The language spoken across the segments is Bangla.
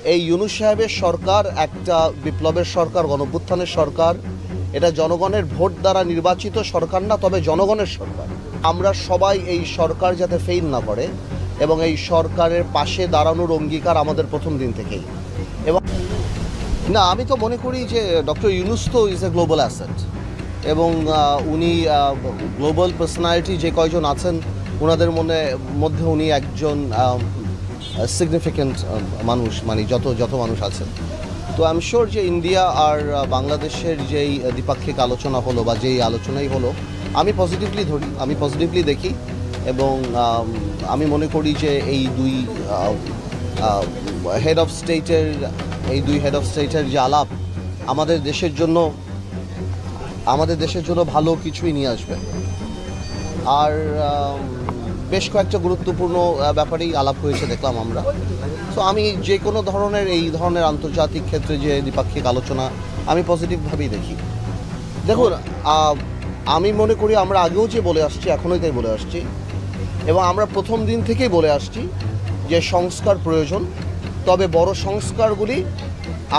এই ইউনূস সাহেবের সরকার একটা বিপ্লবের সরকার, গণঅভ্যুত্থানের সরকার। এটা জনগণের ভোট দ্বারা নির্বাচিত সরকার না, তবে জনগণের সরকার। আমরা সবাই এই সরকার যাতে ফেইল না করে এবং এই সরকারের পাশে দাঁড়ানোর অঙ্গীকার আমাদের প্রথম দিন থেকেই। এবং না, আমি তো মনে করি যে ডক্টর ইউনূস তো ইজ এ গ্লোবাল অ্যাসেট এবং উনি গ্লোবাল পার্সোনালিটি যে কয়জন আছেন ওনাদের মধ্যে উনি একজন সিগনিফিক্যান্ট মানুষ, মানে যত মানুষ আছেন। তো আই এম শিওর যে ইন্ডিয়া আর বাংলাদেশের যেই দ্বিপাক্ষিক আলোচনা হলো বা যেই আলোচনাই হলো, আমি পজিটিভলি দেখি এবং আমি মনে করি যে এই দুই হেড অফ স্টেটের যে আলাপ আমাদের দেশের জন্য ভালো কিছুই নিয়ে আসবে। আর বেশ কয়েকটা গুরুত্বপূর্ণ ব্যাপারেই আলাপ হয়েছে দেখলাম আমরা। তো আমি যে কোনো এই ধরনের আন্তর্জাতিক ক্ষেত্রে যে দ্বিপাক্ষিক আলোচনা আমি পজিটিভভাবেই দেখি। দেখুন, আমি মনে করি আমরা আগেও যে বলে আসছি, এখনই তাই বলে আসছি এবং আমরা প্রথম দিন থেকেই বলে আসছি যে সংস্কার প্রয়োজন, তবে বড় সংস্কারগুলি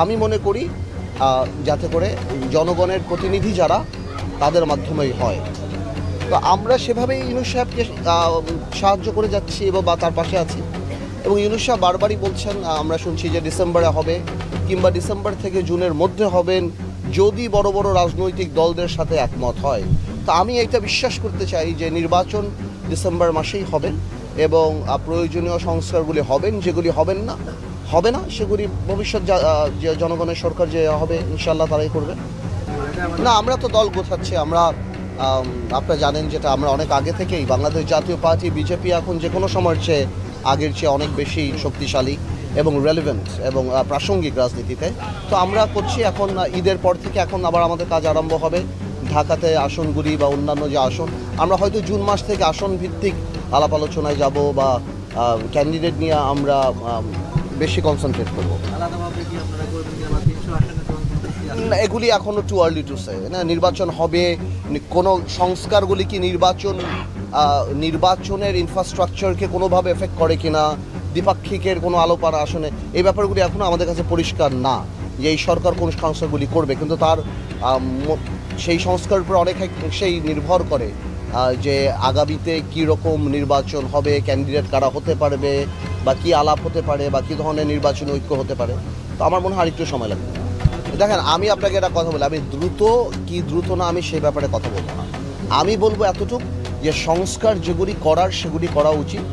আমি মনে করি যাতে করে জনগণের প্রতিনিধি যারা তাদের মাধ্যমেই হয়। তো আমরা সেভাবেই ইউনূস সাহেবকে সাহায্য করে যাচ্ছি এবং বা তার পাশে আছি। এবং ইউনূস সাহেব বারবারই বলছেন, আমরা শুনছি যে ডিসেম্বরে হবে কিংবা ডিসেম্বর থেকে জুনের মধ্যে হবেন যদি বড় বড় রাজনৈতিক দলদের সাথে একমত হয়। তো আমি এটা বিশ্বাস করতে চাই যে নির্বাচন ডিসেম্বর মাসেই হবে এবং প্রয়োজনীয় সংস্কারগুলি হবেন। যেগুলি হবে না সেগুলি ভবিষ্যৎ যে জনগণের সরকার যে হবে ইনশাল্লাহ তারাই করবে। না, আমরা তো দল গোছাচ্ছি। আপনারা জানেন যেটা আমরা অনেক আগে থেকেই বাংলাদেশ জাতীয় পার্টি বিজেপি এখন যে কোনো সময়ের চেয়ে আগের চেয়ে অনেক বেশি শক্তিশালী এবং রেলেভেন্ট এবং প্রাসঙ্গিক রাজনীতিতে। তো আমরা করছি এখন ঈদের পর থেকে এখন আবার আমাদের কাজ আরম্ভ হবে। ঢাকাতে আসনগুলি বা অন্যান্য যে আসন, আমরা হয়তো জুন মাস থেকে আসন ভিত্তিক আলাপ আলোচনায় যাব বা ক্যান্ডিডেট নিয়ে আমরা বেশি কনসেন্ট্রেট করবো। এগুলি এখনও টু আর্লি টু সে। না, নির্বাচন হবে, কোনো সংস্কারগুলি কি নির্বাচনের ইনফ্রাস্ট্রাকচারকে কোনোভাবে এফেক্ট করে কিনা, দ্বিপাক্ষিকের কোনো আলোপার আসনে, এই ব্যাপারগুলি এখনও আমাদের কাছে পরিষ্কার না যে এই সরকার কোন সংস্কারগুলি করবে। কিন্তু তার সেই সংস্কারের উপর অনেকাংশেই নির্ভর করে যে আগামীতে কী রকম নির্বাচন হবে, ক্যান্ডিডেট কারা হতে পারবে বা কী আলাপ হতে পারে বা কী ধরনের নির্বাচনী ঐক্য হতে পারে। তো আমার মনে হয় আরেকটু সময় লাগবে। দেখেন, আমি আপনাকে একটা কথা বলি, আমি দ্রুত না আমি সেই ব্যাপারে কথা বলবো না। আমি বলবো এতটুকু যে সংস্কার যেগুলি সেগুলি করা উচিত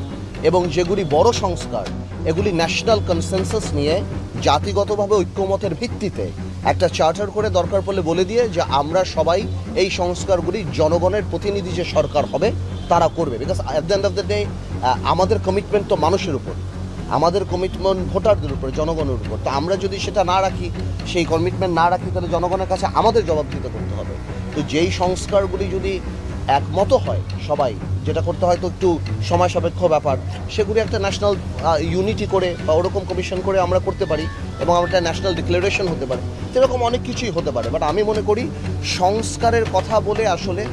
এবং যেগুলি বড় সংস্কার এগুলি ন্যাশনাল কনসেনসাস নিয়ে জাতিগতভাবে ঐক্যমতের ভিত্তিতে একটা চার্টার করে দরকার পড়লে বলে দিয়ে যে আমরা সবাই এই সংস্কারগুলি জনগণের প্রতিনিধি যে সরকার হবে তারা করবে। Because at the end of the day আমাদের কমিটমেন্ট তো মানুষের উপর, আমাদের কমিটমেন্ট ভোটারদের উপর, জনগণের উপর। তো আমরা যদি সেটা না রাখি, সেই কমিটমেন্ট না রাখি, তাহলে জনগণের কাছে আমাদের জবাবদিহিতা করতে হবে। তো যেই সংস্কারগুলি যদি একমত হয় সবাই, যেটা করতে হয়তো একটু সময় সাপেক্ষ ব্যাপার, সেগুলি একটা ন্যাশনাল ইউনিটি করে বা ওরকম কমিশন করে আমরা করতে পারি এবং একটা ন্যাশনাল ডিক্লারেশন হতে পারে। সেরকম অনেক কিছুই হতে পারে। বাট আমি মনে করি সংস্কারের কথা বলে আসলে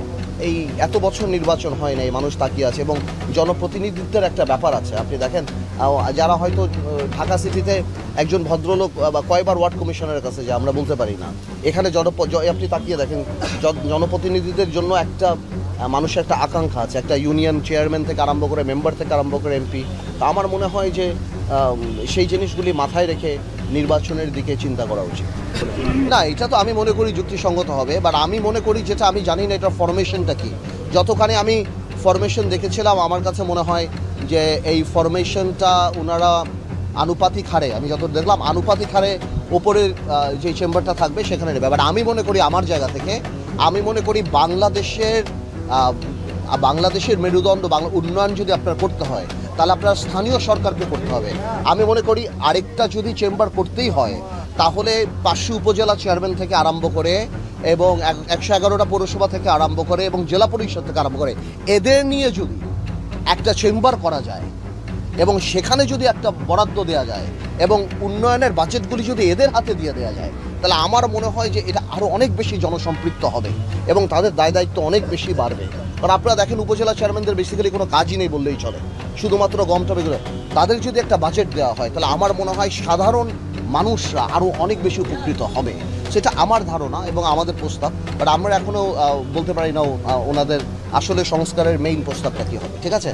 এই এত বছর নির্বাচন হয় নাই, মানুষ তাকিয়ে আছে এবং জনপ্রতিনিধিত্বের একটা ব্যাপার আছে। আপনি দেখেন, যারা হয়তো ঢাকা সিটিতে একজন ভদ্রলোক বা কয়বার ওয়ার্ড কমিশনের কাছে যে আমরা বলতে পারি না, এখানে আপনি তাকিয়ে দেখেন জনপ্রতিনিধিদের জন্য একটা মানুষের একটা আকাঙ্ক্ষা আছে, একটা ইউনিয়ন চেয়ারম্যান থেকে আরম্ভ করে মেম্বার থেকে আরম্ভ করে এমপি। তা আমার মনে হয় যে সেই জিনিসগুলি মাথায় রেখে নির্বাচনের দিকে চিন্তা করা উচিত। না, এটা তো আমি মনে করি যুক্তিসঙ্গত হবে। বাট আমি মনে করি যেটা আমি জানি না এটার ফরমেশনটা কি। যতখানি আমি ফরমেশন দেখেছিলাম আমার কাছে মনে হয় যে এই ফরমেশনটা ওনারা আনুপাতিক হারে, আমি যত দেখলাম আনুপাতিক হারে ওপরের যে চেম্বারটা থাকবে সেখানে নেবে। বাট আমি মনে করি আমার জায়গা থেকে আমি মনে করি বাংলাদেশের মেরুদণ্ড উন্নয়ন যদি আপনার করতে হয় তাহলে আপনার স্থানীয় সরকারকে করতে হবে। আমি মনে করি আরেকটা যদি চেম্বার করতেই হয় তাহলে 500 উপজেলা চেয়ারম্যান থেকে আরম্ভ করে এবং 111টা পৌরসভা থেকে আরম্ভ করে এবং জেলা পরিষদ থেকে আরম্ভ করে এদের নিয়ে যদি একটা চেম্বার করা যায় এবং সেখানে যদি একটা বরাদ্দ দেওয়া যায় এবং উন্নয়নের বাজেটগুলি যদি এদের হাতে দিয়ে দেওয়া যায়, তাহলে আমার মনে হয় যে এটা আরও অনেক বেশি জনসম্পৃক্ত হবে এবং তাদের দায় দায়িত্ব অনেক বেশি বাড়বে। কারণ আপনারা দেখেন উপজেলা চেয়ারম্যানদের বেসিক্যালি কোনো কাজই নেই বললেই চলে, শুধুমাত্র গম টবেগুলো। তাদের যদি একটা বাজেট দেওয়া হয় তাহলে আমার মনে হয় সাধারণ মানুষরা আরও অনেক বেশি উপকৃত হবে, সেটা আমার ধারণা এবং আমাদের প্রস্তাব। বাট আমরা এখনও বলতে পারি না ওনাদের আসলে সংস্কারের মেইন প্রস্তাবটা কী হবে। ঠিক আছে।